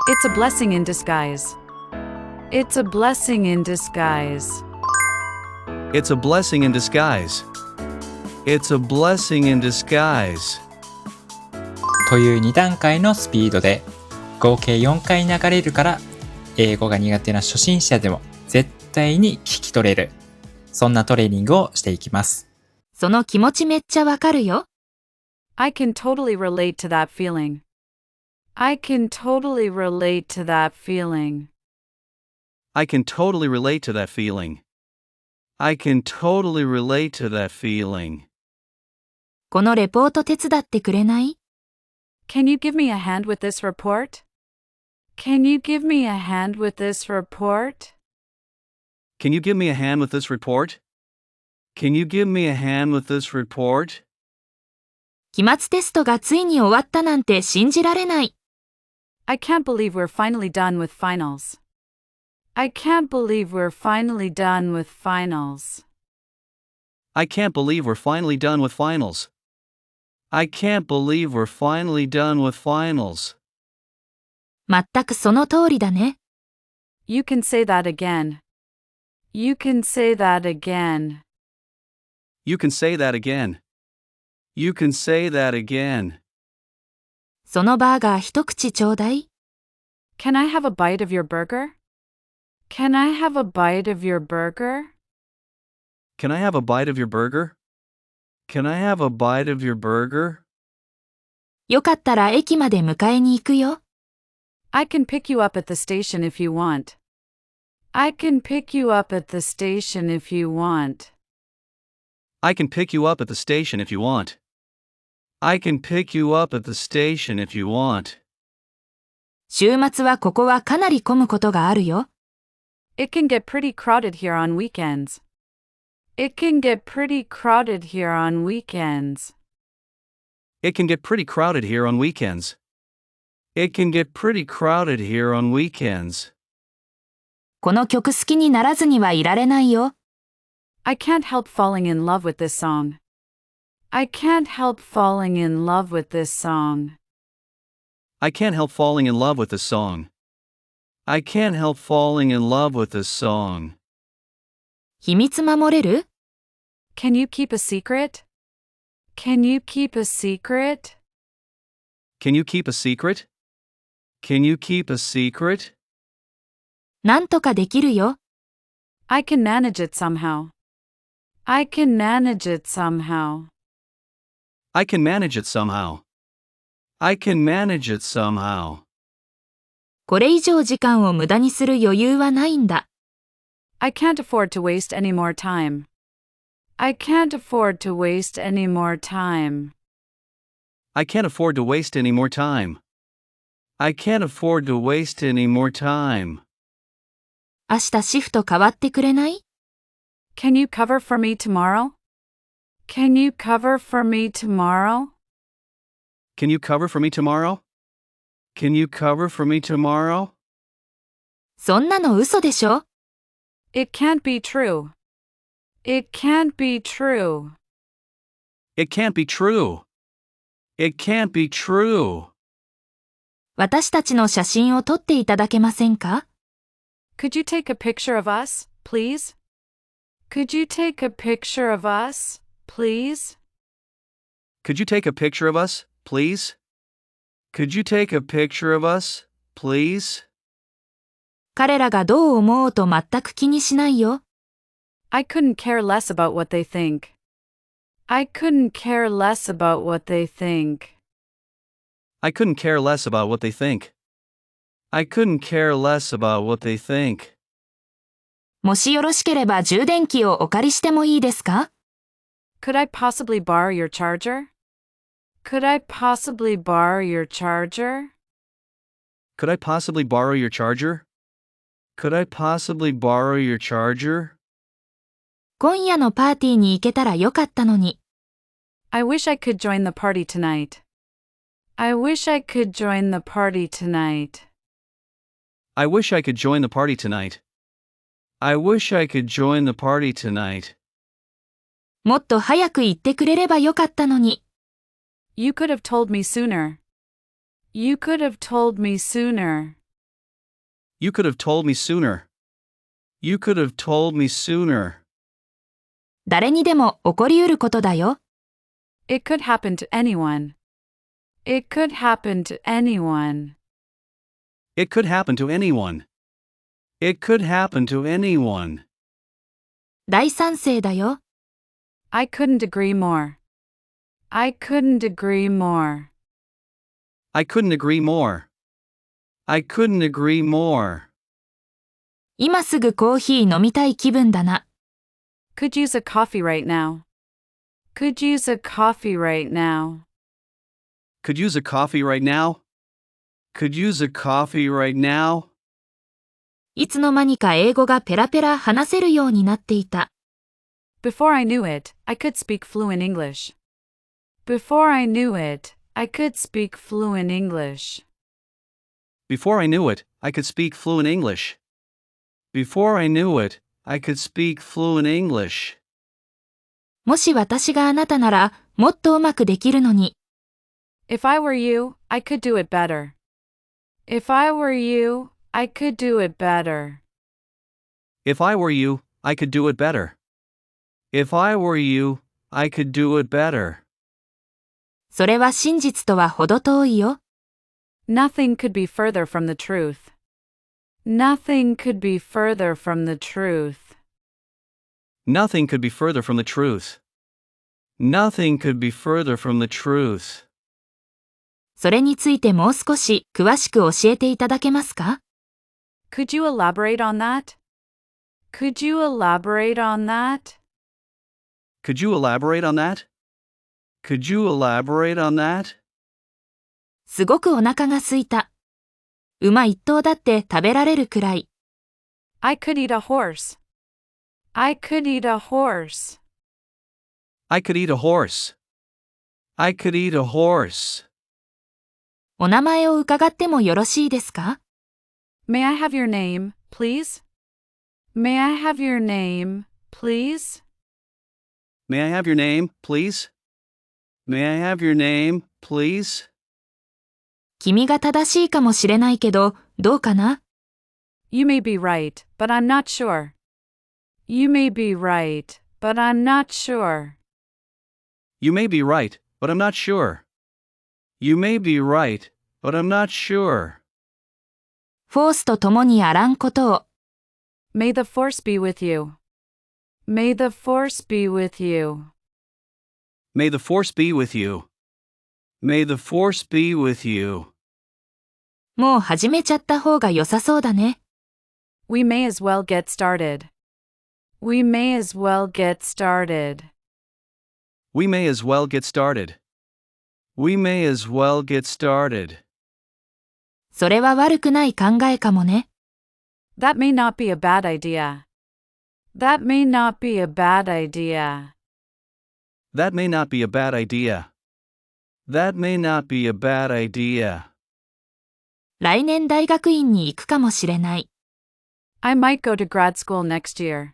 It's a blessing in disguise. It's a blessing in disguise. It's a blessing in disguise. It's a blessing in disguise. という2段階のスピードで合計4回流れるから、英語が苦手な初心者でも絶対に聞き取れる。そんなトレーニングをしていきます。その気持ちめっちゃわかるよ。I can totally relate to that feeling. I can totally relate to that feeling. I can totally relate to that feeling. I can totally relate to that feeling. このレポート手伝ってくれない？ Can you give me a hand with this report? Can you give me a hand with this report? Can you give me a hand with this report? Can you give me a hand with this report? 期末テストがついに終わったなんて信じられない。I can't believe we're finally done with finals. I can't believe we're finally done with finals. I can't believe we're finally done with finals. I can't believe we're finally done with finals. 全くその通りだね。You can say that again. You can say that again. You can say that again. You can say that again. そのバーガー一口ちょうだい。Can I have a bite of your burger? Can I have a bite of your burger? Can I have a bite of your burger? Can I have a bite of your burger? よかったら駅まで迎えに行くよ。I can pick you up at the station if you want. I can pick you up at the station if you want. I can pick you up at the station if you want. I can pick you up at the station if you want. 週末はここはかなり混むことがあるよ。It can get pretty crowded here on weekends. It can get pretty crowded here on weekends. It can get pretty crowded here on weekends. It can get pretty crowded here on weekends. この曲好きにならずにはいられないよ。I can't help falling in love with this song. I can't help falling in love with this song. I can't help falling in love with this song. I can't help falling in love with this song. 秘密守れる？ Can you keep a secret? Can you keep a secret? Can you keep a secret? Can you keep a secret? なんとかできるよ。I can manage it somehow. I can manage it somehow. I can manage it somehow. I can manage it somehow. これ以上時間を無駄にする余裕はないんだ。I can't afford to waste any more time. I can't afford to waste any more time. I can't afford to waste any more time. I can't afford to waste any more time. 明日シフト変わってくれない？ Can you cover for me tomorrow? Can you cover for me tomorrow? Can you cover for me tomorrow? Can you cover for me tomorrow? そんなの嘘でしょ？ It can't be true. It can't be true. It can't be true. It can't be true. 私たちの写真を撮っていただけませんか？ Could you take a picture of us, please? Could you take a picture of us, please? Could you take a picture of us, please? Could you take a picture of us, please? 彼らがどう思おうと全く気にしないよ。I couldn't care less about what they think. I couldn't care less about what they think. I couldn't care less about what they think. I couldn't care less about what they think. もしよろしければ充電器をお借りしてもいいですか？ Could I possibly borrow your charger? Could I possibly borrow your charger? Could I possibly borrow your charger? Could I possibly borrow your charger? 今夜のパーティーに行けたらよかったのに。I wish I could join the party tonight. I wish I could join the party tonight. I wish I could join the party tonight. I wish I could join the party tonight. もっと早く言ってくれればよかったのに。You could have told me sooner. You could have told me sooner. You could have told me sooner. You could have told me sooner. 誰にでも起こりうることだよ。It could happen to anyone. It could happen to anyone. It could happen to anyone. It could happen to anyone. 大賛成だよ。I couldn't agree more. I couldn't agree more. I couldn't agree more. I couldn't agree more. 今すぐコーヒー飲みたい気分だな。Could use a coffee right now. Could use a coffee right now. Could use a coffee right now. Could use a coffee right now. いつの間にか英語がペラペラ話せるようになっていた。Before I knew it, I could speak fluent English. Before I knew it, I could speak fluent English. Before I knew it, I could speak fluent English. Before I knew it, I could speak fluent English. もし私があなたなら、もっとうまくできるのに。If I were you, I could do it better. If I were you, I could do it better. If I were you, I could do it better. If I were you, I could do it better. それは真実とは程遠いよ。Nothing could be further from the truth. Nothing could be further from the truth. Nothing could be further from the truth. Nothing could be further from the truth. それについてもう少し詳しく教えていただけますか？ Could you elaborate on that? Could you elaborate on that? Could you elaborate on that? Could you elaborate on that? すごくお腹が空いた。馬一頭だって食べられるくらい。I could eat a horse. I could eat a horse. I could eat a horse. I could eat a horse. お名前を伺ってもよろしいですか？ May I have your name, please? May I have your name, please? May I have your name, please? May I have your name, please? 君が正しいかもしれないけど、どうかな？ You may be right, but I'm not sure. You may be right, but I'm not sure. You may be right, but I'm not sure. You may be right, but I'm not sure. フォースと共にあらんことを。May the force be with you. May the force be with you. May the force be with you. May the force be with you. もう始めちゃった方が良さそうだね。We may as well get started. We may as well get started. We may as well get started. We may as well get started. それは悪くない考えかもね。That may not be a bad idea. That may not be a bad idea. That may not be a bad idea. That may not be a bad idea. 来年大学院に行くかもしれない。I might go to grad school next year.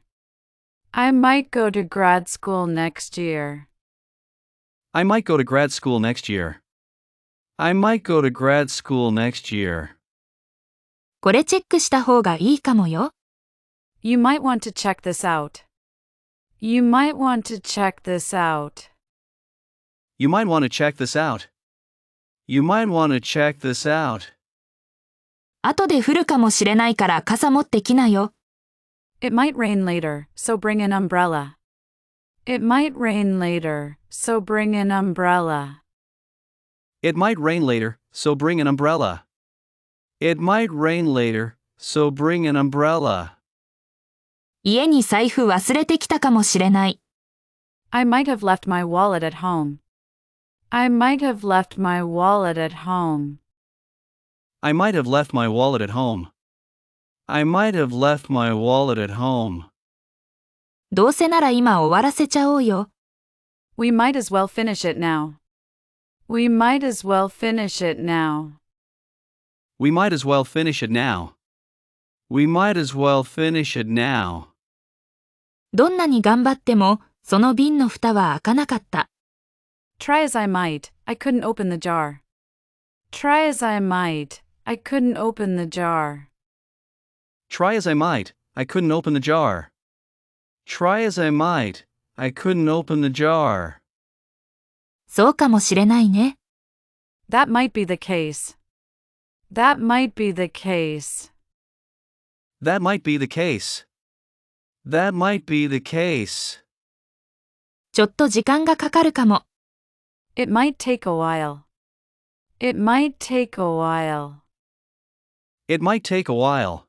I might go to grad school next year. I might go to grad school next year. I might go to grad school next year. これチェックした方がいいかもよ。You might want to check this out. You might want to check this out. You might want to check this out. You might want to check this out. 後で降るかもしれないから傘持ってきなよ。It might rain later, so bring an umbrella. It might rain later, so bring an umbrella. It might rain later, so bring an umbrella. It might rain later, so bring an umbrella. 家に財布忘れてきたかもしれない。I might have left my wallet at home. I might have left my wallet at home. I might have left my wallet at home. I might have left my wallet at home. どうせなら今終わらせちゃおうよ。We might as well finish it now. We might as well finish it now. We might as well finish it now. We might as well finish it now. どんなに頑張っても、その瓶の蓋は開かなかった。Try as I might, I couldn't open the jar. Try as I might, I couldn't open the jar. Try as I might, I couldn't open the jar. Try as I might, I couldn't open the jar. そうかもしれないね。That might be the case. That might be the case. That might be the case. That might be the case. ちょっと時間がかかるかも。It might take a while. It might take a while. It might take a while.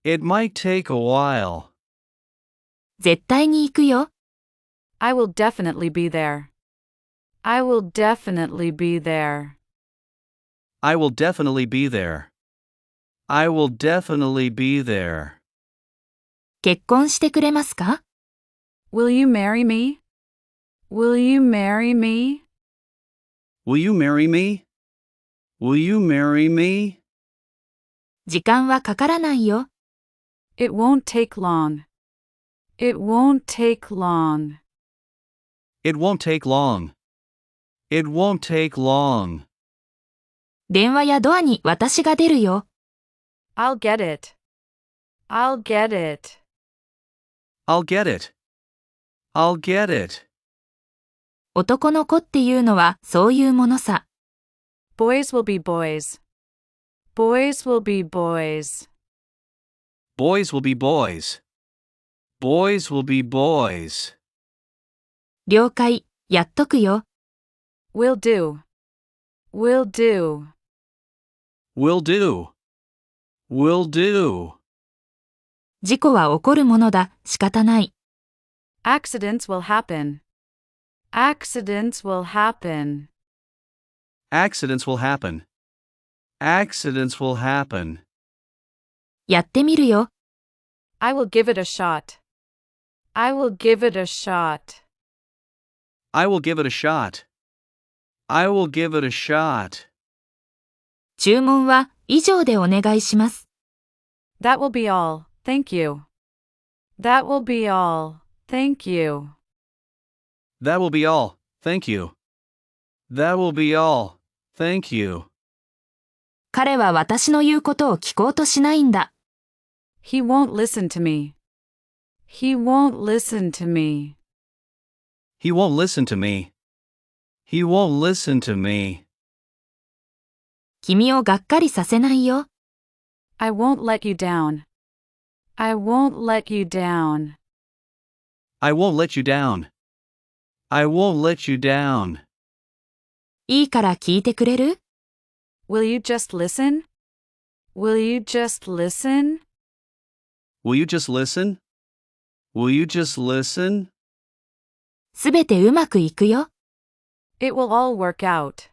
It might take a while. 絶対に行くよ。I will definitely be there. I will definitely be there. I will definitely be there. I will definitely be there. 結婚してくれますか？ Will you marry me? Will you marry me? Will you marry me? Will you marry me? 時間はかからないよ。It won't take long. It won't take long. It won't take long. It won't take long. 電話やドアに私が出るよ。I'll get it. I'll get it. I'll get it. I'll get it. 男の子っていうのはそういうものさ。Boys will be boys. Boys will be boys. Boys will be boys. Boys will be boys. 了解、やっとくよ。Will do. Will do. Will do. Will do. 事故は起こるものだ、仕方ない。Accidents will happen. Accidents will happen. Accidents will happen. Accidents will happen. やってみるよ。I will give it a shot. I will give it a shot. I will give it a shot. I will give it a shot. 注文は以上でお願いします。That will be all. Thank you. That will be all. Thank you. That will be all. Thank you. That will be all. Thank you. 彼は私の言うことを聞こうとしないんだ。He won't listen to me. He won't listen to me. He won't listen to me. He won't listen to me. 君をがっかりさせないよ。I won't let you down. I won't let you down. I won't let you down. I won't let you down. いいから聞いてくれる？ Will you just listen? Will you just listen? Will you just listen? Will you just listen? すべてうまくいくよ。It will all work out.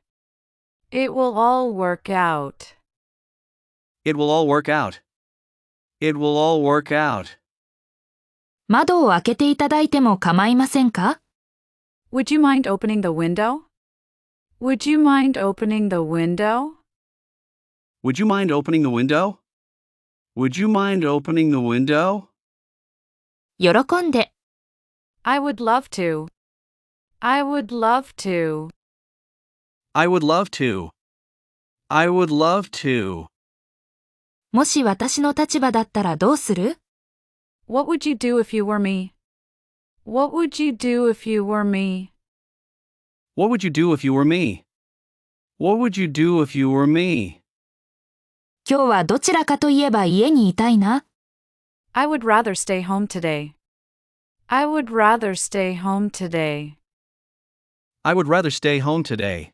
It will all work out. It will all work out. It will all work out. 窓を開けていただいても構いませんか？ Would you mind opening the window? Would you mind opening the window? Would you mind opening the window? Would you mind opening the window? 喜んで。I would love to. I would love to. I would love to. I would love to. もし私の立場だったらどうする？ What would you do if you were me? What would you do if you were me? What would you do if you were me? What would you do if you were me? 今日はどちらかといえば家にいたいな。I would rather stay home today. I would rather stay home today. I would rather stay home today.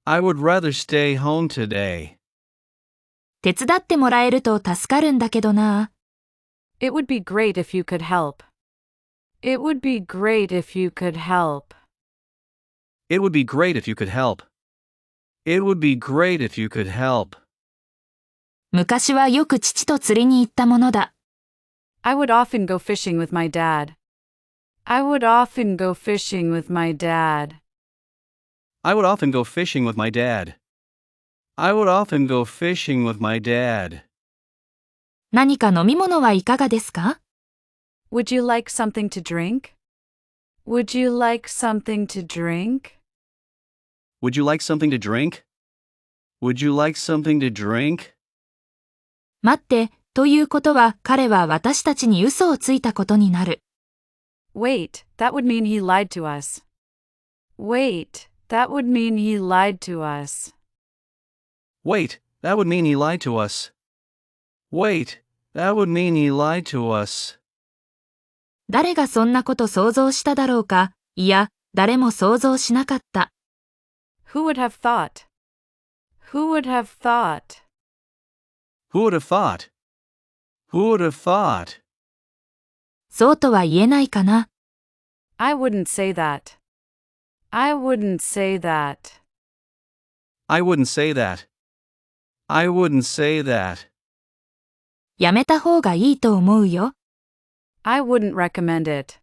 I would rather stay home today. 手伝ってもらえると助かるんだけどな。It would be great if you could help. It would be great if you could help. It would be great if you could help. It would be great if you could help. 昔はよく父と釣りに行ったものだ。I would often go fishing with my dad. I would often go fishing with my dad. I would often go fishing with my dad. I would often go fishing with my dad. 何か飲み物はいかがですか？ Would you like something to drink? Would you like something to drink? Would you like something to drink? Would you like something to drink? 待って、ということは彼は私たちに嘘をついたことになる。Wait, that would mean he lied to us. Wait, that would mean he lied to us. Wait, that would mean he lied to us. Wait, that would mean he lied to us. 誰がそんなこと想像しただろうか。いや、誰も想像しなかった。Who would have thought? Who would have thought? Who would have thought? Who would have thought? そうとは言えないかな。I wouldn't say that. I wouldn't say that. I wouldn't say that. I wouldn't say that. やめた方がいいと思うよ。I wouldn't recommend it.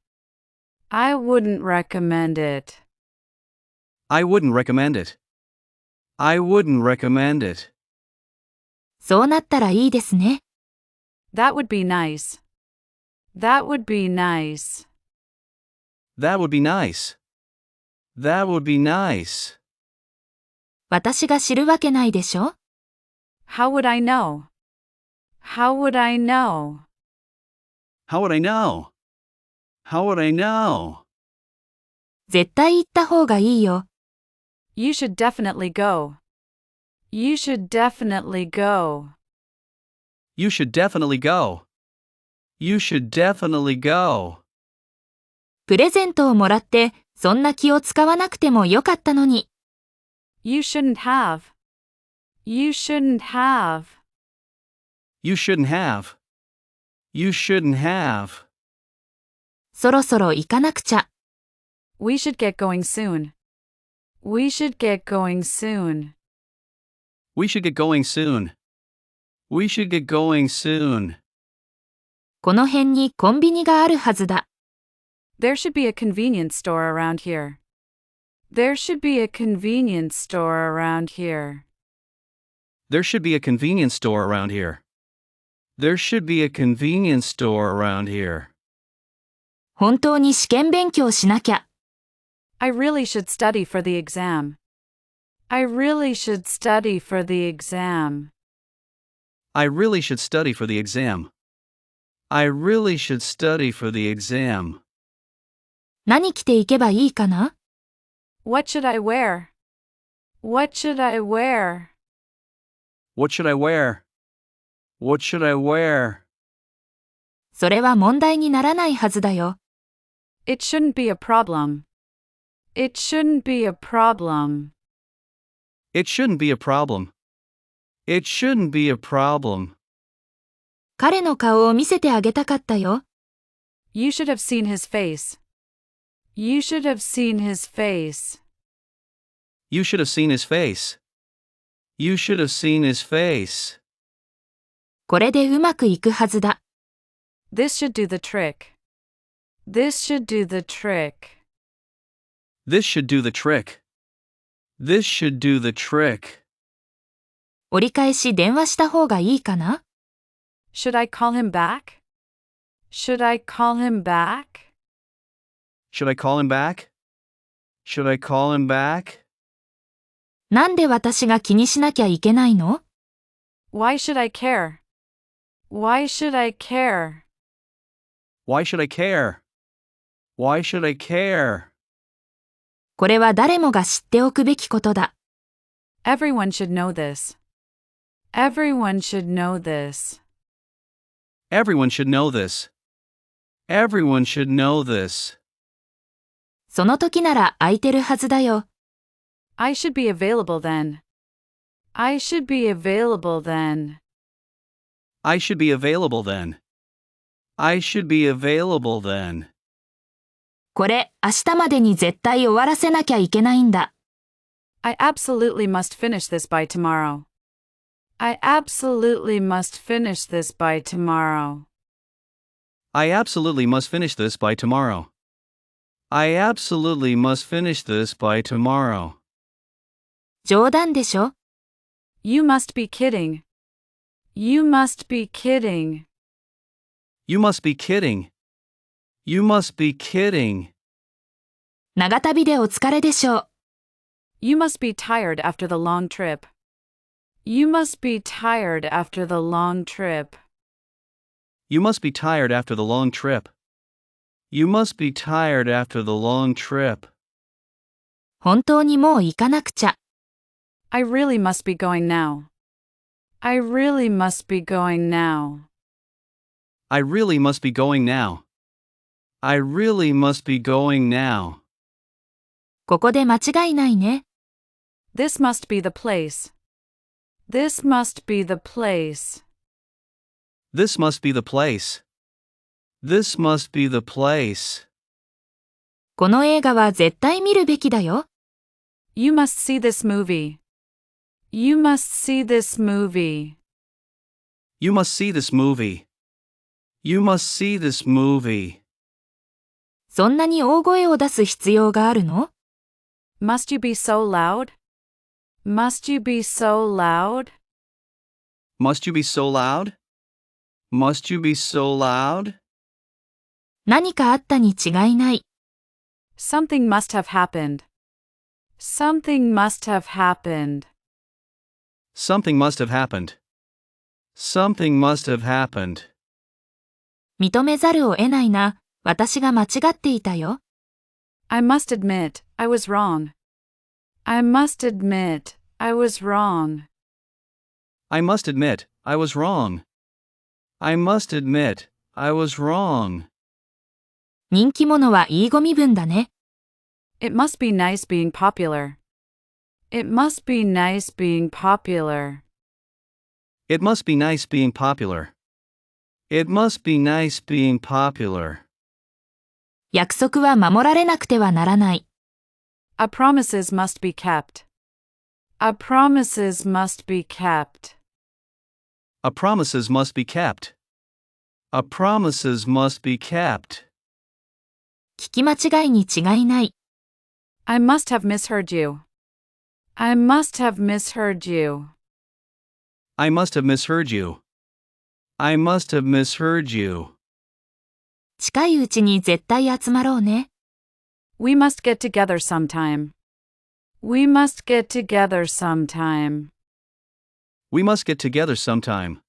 I wouldn't recommend it. I wouldn't recommend it. I wouldn't recommend it. そうなったらいいですね。That would be nice. That would be nice. That would be nice. That would be nice. 私が知るわけないでしょ。How would I know? How would I know? How would I know? How would I know? 絶対行った方がいいよ。You should definitely go. You should definitely go. You should definitely go. You should definitely go. プレゼントをもらって、そんな気を使わなくてもよかったのに。You shouldn't have. You shouldn't have. You shouldn't have. You shouldn't have. そろそろ行かなくちゃ。We should get going soon. We should get going soon. We should get going soon. We should get going soon. この辺にコンビニがあるはずだ。There should be a convenience store around here. There should be a convenience store around here. There should be a convenience store around here. There should be a convenience store around here. 本当に試験勉強しなきゃ。I really should study for the exam. I really should study for the exam. I really should study for the exam. I really should study for the exam. 何着ていけばいいかな？ What should I wear? What should I wear? What should I wear? What should I wear? それは問題にならないはずだよ。It shouldn't be a problem. It shouldn't be a problem. It shouldn't be a problem. It shouldn't be a problem. 彼の顔を見せてあげたかったよ。You should have seen his face. You should have seen his face. You should have seen his face. You should have seen his face. これでうまくいくはずだ。This should do the trick. This should do the trick. This should do the trick. This should do the trick. 折り返し電話した方がいいかな？ Should I call him back? Should I call him back? Should I call him back? Should I call him back? なんで私が気にしなきゃいけないの？ Why should I care? Why should I care? Why should I care? Why should I care? これは誰もが知っておくべきことだ。Everyone should know this. Everyone should know this. Everyone should know this. Everyone should know this. その時なら空いてるはずだよ。I should be available then. I should be available then. I should be available then. I should be available then. これ、明日までに絶対終わらせなきゃいけないんだ。I absolutely must finish this by tomorrow. I absolutely must finish this by tomorrow. I absolutely must finish this by tomorrow. I absolutely must finish this by tomorrow. 冗談でしょ？ You must be kidding. You must be kidding. You must be kidding. You must be kidding. 長旅でお疲れでしょう。You must be tired after the long trip. You must be tired after the long trip. You must be tired after the long trip. You must be tired after the long trip. 本当にもう行かなくちゃ。I really must be going now. I really must be going now. I really must be going now. I really must be going now. ここで間違いないね。This must be the place. This must be the place. This must be the place. This must be the place. この映画は絶対見るべきだよ。You must see this movie. You must see this movie. You must see this movie. You must see this movie. そんなに大声を出す必要があるの？ Must you be so loud? Must you be so loud? Must you be so loud? Must you be so loud? 何かあったに違いない。Something must have happened. Something must have happened. Something must have happened. Something must have happened. 認めざるを得ないな。私が間違っていたよ。I must admit, I was wrong. I must admit, I was wrong. I must admit, I was wrong. I must admit, I was wrong. 人気者はいいご身分だね。It must be nice being popular. It must be nice being popular. It must be nice being popular. It must be nice being popular. 約束は守られなくてはならない。A promises must be kept. A promises must be kept. A promises must be kept. A promises must be kept. 聞き間違いに違いない。I must have misheard you. I must have misheard you. I must have misheard you. I must have misheard you. 近いうちに絶対集まろうね。We must get together sometime. We must get together sometime. We must get together sometime.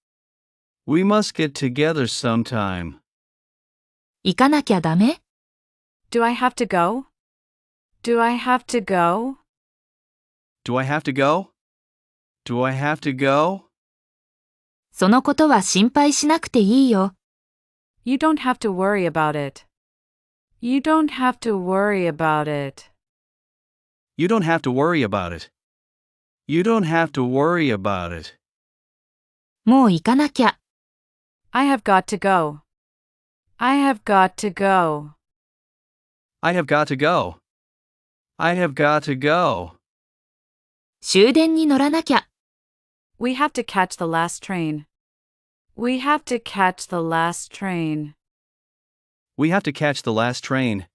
We must get together sometime. 行かなきゃダメ？ Do I have to go? Do I have to go? Do I have to go? Do I have to go? そのことは心配しなくていいよ。You don't have to worry about it. You don't have to worry about it. You don't have to worry about it. You don't have to worry about it. もう行かなきゃ。I have got to go. I have got to go. I have got to go. I have got to go. 終電に乗らなきゃ。We have to catch the last train. We have to catch the last train. We have to catch the last train.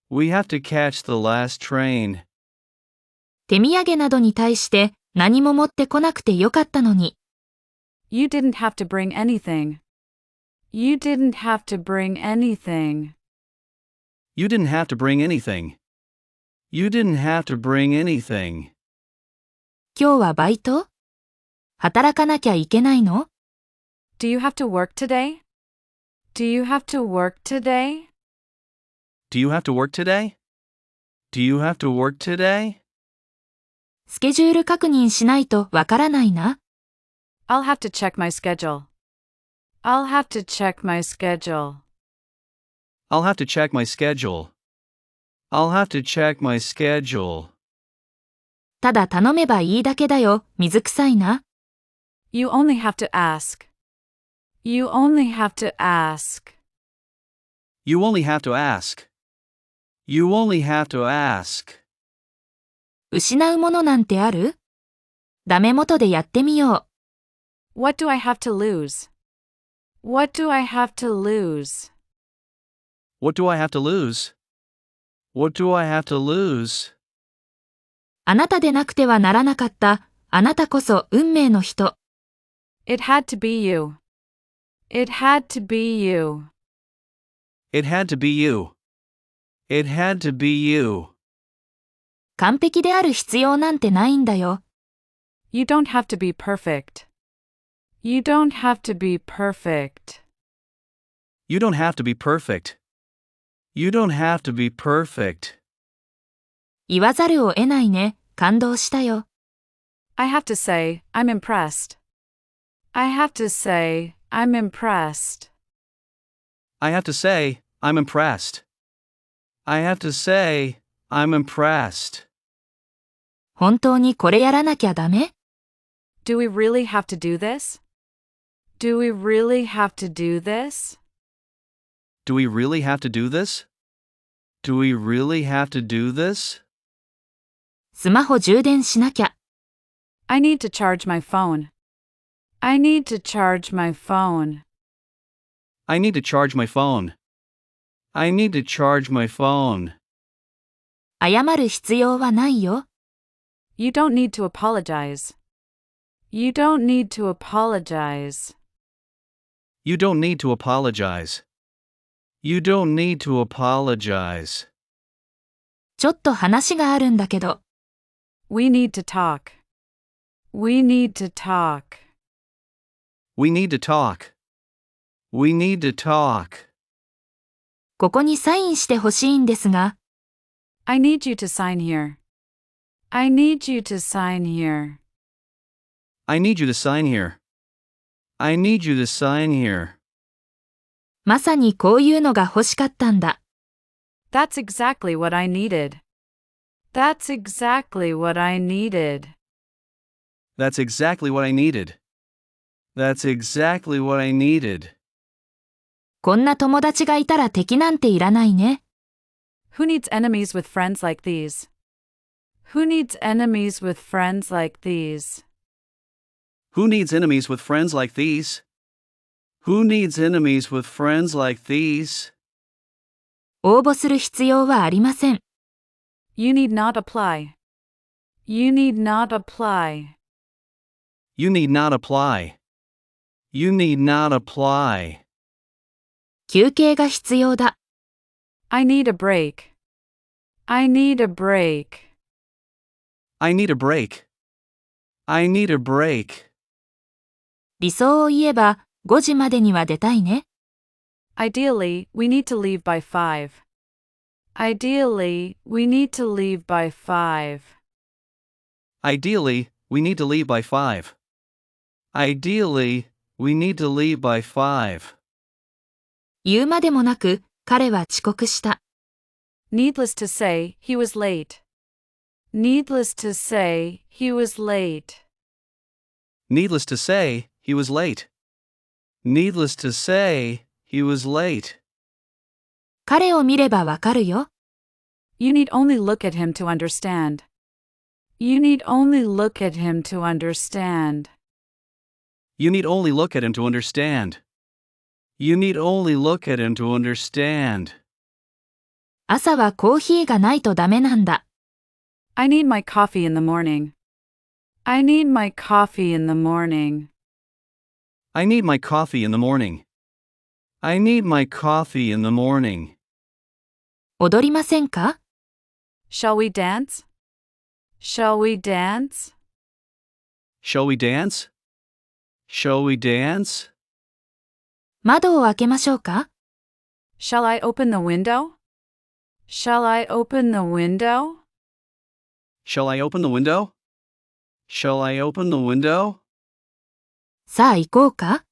We have to catch the last train. 手土産などに対して何も持ってこなくてよかったのに。You didn't have to bring anything. You didn't have to bring anything. You didn't have to bring anything. You didn't have to bring anything. 今日はバイト？働かなきゃいけないの？ Do you have to work today? Do you have to work today? Do you have to work today? Do you have to work today? スケジュール確認しないとわからないな。I'll have to check my schedule. I'll have to check my schedule. I'll have to check my schedule. I'll have to check my schedule. ただ頼めばいいだけだよ。水臭いな。You only have to ask. You only have to ask. You only have to ask. You only have to ask. 失うものなんてある？ダメ元でやってみよう。What do I have to lose? What do I have to lose? What do I have to lose? What do I have to lose? あなたでなくてはならなかった。あなたこそ運命の人。It had to be you. It had to be you. It had to be you. It had to be you. 完璧である必要なんてないんだよ。You don't have to be perfect. You don't have to be perfect. You don't have to be perfect. You don't have to be perfect. 言わざるを得ないね。感動したよ。I have to say, I'm impressed. I have to say, I'm impressed. I have to say, I'm impressed. I have to say, I'm impressed. 本当にこれやらなきゃダメ？ Do we really have to do this? Do we really have to do this? Do we really have to do this? Do we really have to do this? スマホ充電しなきゃ。I need to charge my phone. I need to charge my phone. I need to charge my phone. I need to charge my phone. 謝る必要はないよ。You don't need to apologize. You don't need to apologize. You don't need to apologize. You don't need to apologize. ちょっと話があるんだけど。We need to talk. We need to talk. We need to talk. We need to talk. ここにサインしてほしいんですが。I need you to sign here. I need you to sign here. I need you to sign here. I need you to sign here. まさにこういうのが欲しかったんだ。That's exactly what I needed. That's exactly what I needed. That's exactly what I needed. That's exactly what I needed. こんな友達がいたら敵なんていらないね。Who needs enemies with friends like these? Who needs enemies with friends like these? Who needs enemies with friends like these? Who needs enemies with friends like these? 応募する必要はありません。You need not apply. You need not apply. You need not apply. You need not apply. 休憩が必要だ。I need a break. I need a break. I need a break. I need a break. 理想を言えば5時までには出たいね。Ideally, we need to leave by 5. Ideally, we need to leave by 5. Ideally, we need to leave by 5. Ideally, we need to leave by 5. 言うまでもなく、彼は遅刻した。Needless to say, he was late. Needless to say, he was late. Needless to say, he was late. Needless to say, he was late. 彼を見ればわかるよ。You need only look at him to understand. You need only look at him to understand. You need only look at him to understand. You need only look at him to understand. 朝はコーヒーがないとダメなんだ。I need my coffee in the morning. I need my coffee in the morning. I need my coffee in the morning. I need my coffee in the morning. 踊りませんか？ Shall we dance? Shall we dance? Shall we dance? Shall we dance? 窓を開けましょうか？ Shall I open the window? Shall I open the window? Shall I open the window? Shall I open the window? さあ行こうか？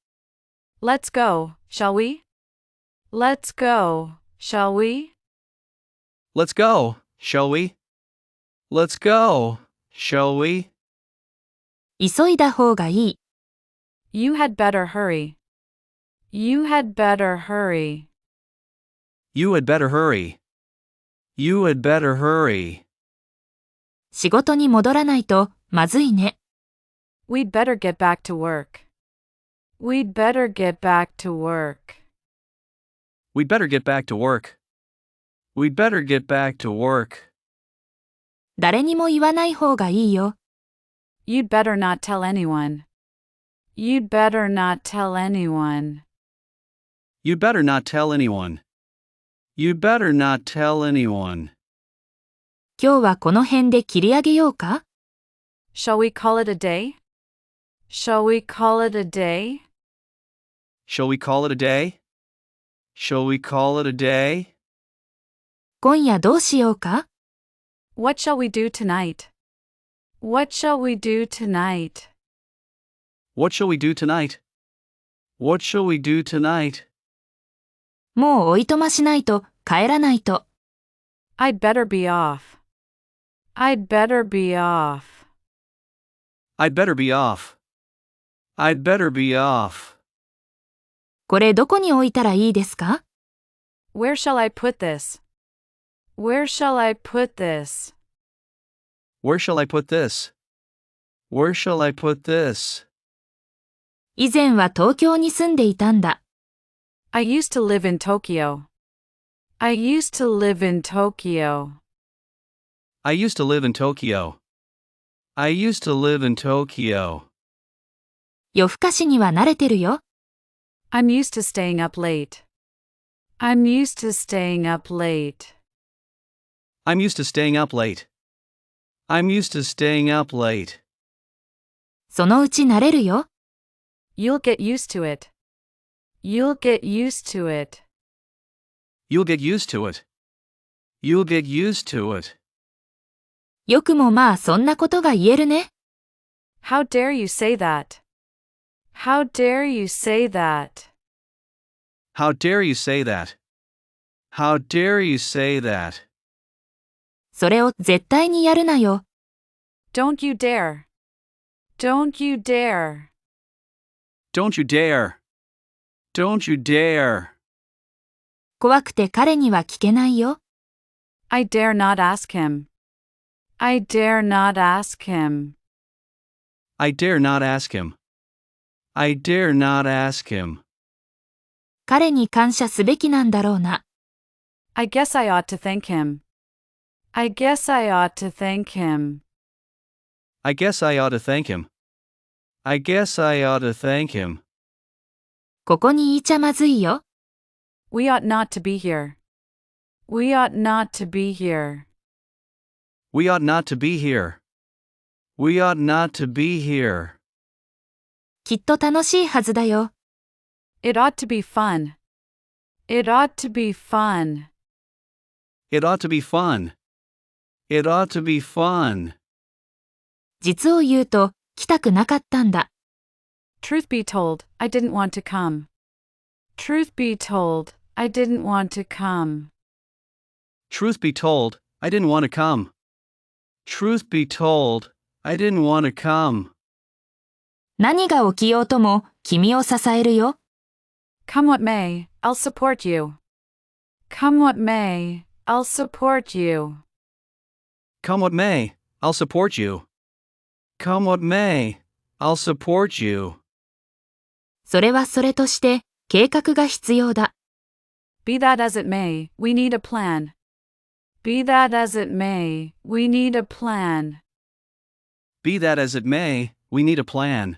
Let's go, shall we? Let's go, shall we? Let's go, shall we? Let's go, shall we? 急いだ方がいい。You had better hurry. You had better hurry. You had better hurry. You had better hurry. 仕事に戻らないとまずいね。We'd better get back to work. We'd better get back to work. We'd better get back to work. We'd better get back to work. 誰にも言わない方がいいよ。You'd better not tell anyone. You'd better not tell anyone. You'd better not tell anyone. You'd better not tell anyone. 今日はこの辺で切り上げようか？ Shall we call it a day? Shall we call it a day? Shall we call it a day? Shall we call it a day? 今夜どうしようか？ What shall we do tonight? What shall we do tonight? What shall we do tonight? What shall we do tonight? もうおいとましないと、帰らないと。I'd better be off. I'd better be off. I'd better be off. I'd better be off. これどこに置いたらいいですか？ Where shall I put this? Where shall I put this? Where shall I put this? Where shall I put this? 以前は東京に住んでいたんだ。I used to live in Tokyo. I used to live in Tokyo. I used to live in Tokyo. I used to live in Tokyo. 夜更かしには慣れてるよ。I'm used to staying up late. I'm used to staying up late. I'm used to staying up late. I'm used to staying up late. そのうち慣れるよ。You'll get used to it. You'll get used to it. You'll get used to it. You'll get used to it. よくもまあそんなことが言えるね。How dare you say that? How dare you say that? How dare you say that? How dare you say that? それを絶対にやるなよ。Don't you dare. Don't you dare. Don't you dare. Don't you dare. 怖くて彼には聞けないよ。I dare not ask him. I dare not ask him. I dare not ask him. I dare not ask him. 彼に感謝すべきなんだろうな。I guess I ought to thank him. I guess I ought to thank him. I guess I ought to thank him. I guess I ought to thank him. ここにいちゃまずいよ。We ought not to be here. We ought not to be here. We ought not to be here. We ought not to be here. きっと楽しいはずだよ。It ought to be fun. It ought to be fun. It ought to be fun. It ought to be fun. 実を言うと、来たくなかったんだ。Truth be told, I didn't want to come. Truth be told, I didn't want to come. Truth be told, I didn't want to come. Truth be told, I didn't want to come. 何が起きようとも、君を支えるよ。Come what may, I'll support you. Come what may, I'll support you. Come what may, I'll support you. Come what may, I'll support you. それはそれとして、計画が必要だ。Be that as it may, we need a plan. Be that as it may, we need a plan. Be that as it may, we need a plan.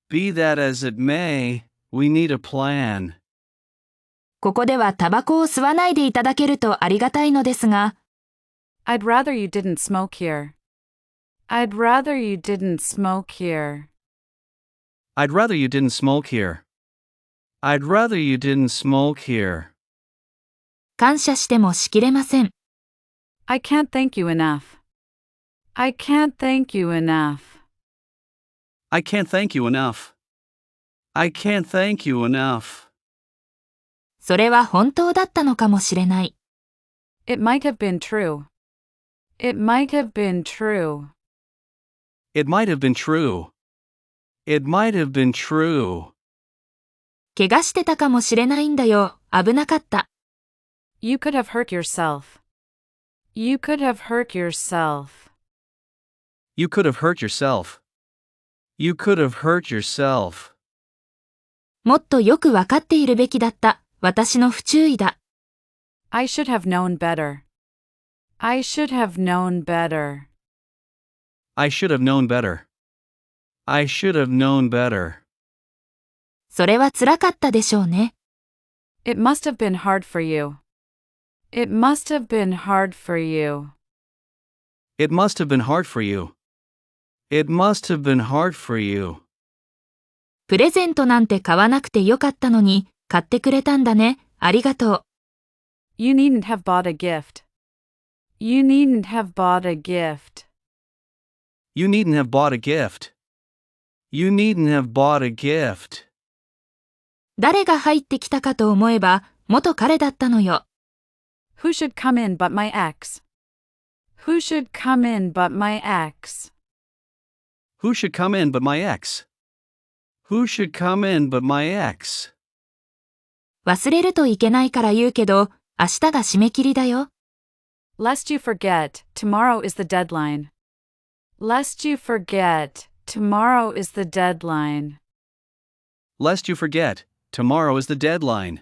Be that as it may, we need a plan. ここではタバコを吸わないでいただけるとありがたいのですが、I'd rather you didn't smoke here. I'd rather you didn't smoke here. I'd rather you didn't smoke here. I'd rather you didn't smoke here. 感謝してもしきれません。I can't thank you enough. I can't thank you enough. I can't thank you enough. I can't thank you enough. それは本当だったのかもしれない。It might have been true. It might have been true. It might have been true. It might have been true. 怪我してたかもしれないんだよ。危なかった。You could have hurt yourself. You could have hurt yourself. You could have hurt yourself. You could have hurt yourself. もっとよくわかっているべきだった。私の不注意だ。I should have known better. I should have known better. I should have known better. I should have known better. それは辛かったでしょうね。It must have been hard for you. It must have been hard for you. It must have been hard for you. It must have been hard for you. プレゼントなんて買わなくてよかったのに、買ってくれたんだね。ありがとう。You needn't have bought a gift. You needn't have bought a gift. You needn't have bought a gift. You needn't have bought a gift. 誰が入ってきたかと思えば、元彼だったのよ。Who should come in but my ex? Who should come in but my ex? Who should come in but my ex? Who should come in but my ex? 忘れるといけないから言うけど、明日が締め切りだよ。Lest you forget, tomorrow is the deadline. Lest you forget, tomorrow is the deadline. Lest you forget, tomorrow is the deadline.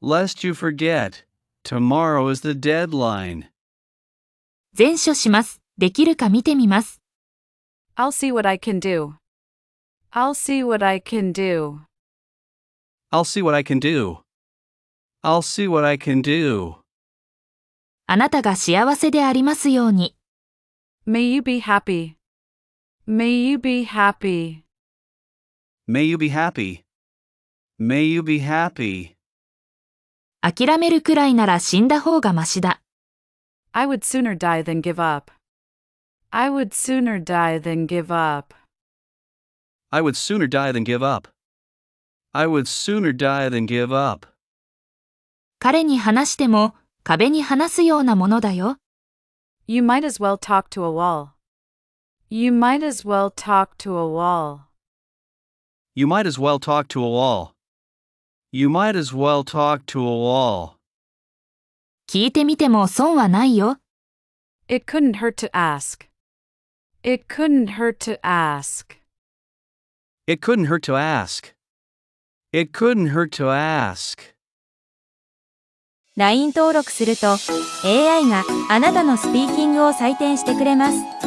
Lest you forget, tomorrow is the deadline. 前処します。できるか見てみます。I'll see what I can do. I'll see what I can do. I'll see what I can do. I'll see what I can do. あなたが幸せでありますように。May you be happy. May you be happy. May you be happy. May you be happy. 諦めるくらいなら死んだ方がマシだ。I would sooner die than give up. I would sooner die than give up. I would sooner die than give up. I would sooner die than give up. 彼に話しても壁に話すようなものだよ。You might as well talk to a wall. You might as well talk to a wall. You might as well talk to a wall. You might as well talk to a wall. 聞いてみても損はないよ。It couldn't hurt to ask. It couldn't hurt to ask. It couldn't hurt to ask. It couldn't hurt to ask. LINE 登録すると AI があなたのスピーキングを採点してくれます。